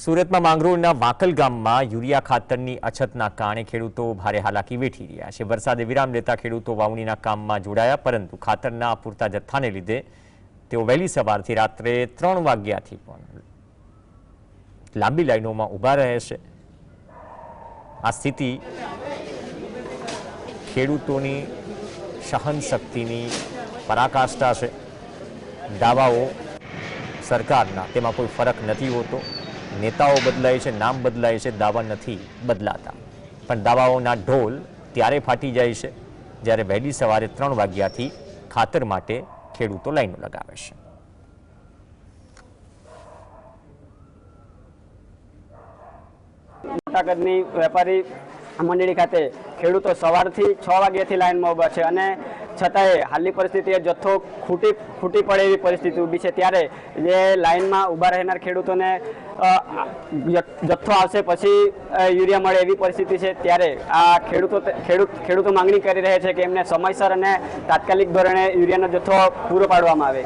સુરતમાં માંગરોળના વાંકલ ગામમાં યુરિયા ખાતરની અછતના કારણે ખેડૂતો ભારે હાલાકી વેઠી રહ્યા છે। વરસાદે વિરામ લેતા ખેડૂતો વાવણીના કામમાં જોડાયા, પરંતુ ખાતરના પૂરતા જથ્થાને લીધે તેઓ વહેલી સવારથી રાત્રે 3 વાગ્યાથી પણ લાંબી લાઈનોમાં ઊભા રહે છે। આ સ્થિતિ ખેડૂતોની સહનશક્તિની પરાકાષ્ઠા છે। દાવાઓ સરકારના તેમાં કોઈ ફરક નથી હોતો। नेताओं बदलाय छे, नाम बदलाय छे, दावा नहीं बदलाता, पण दावाओना ढोल त्यारे फाटी जाय छे ज्यारे वहेली सवारे 3 वाग्याथी खातर माटे खेडूतो लाईनो लगावे छे। मोटाकदनी वेपारी मंडળી खाते खेडूतो सवारथी 6 वाग्याथी लाइनमां ऊभा छे અને छतांय हालनी परिस्थिति जत्थो खूटी पड़े एवी परिस्थिति ऊभी छे। त्यारे जे लाइनमां ऊभा रहेनार खेडूतोने जत्थो आवशे पछी युरिया मळे एवी परिस्थिति छे। त्यारे आ खेडूतो मांगणी करी रह्या छे के एमने समयसर अने तात्कालिक धोरणे युरियानो जत्थो पूरो पाडवामां आवे।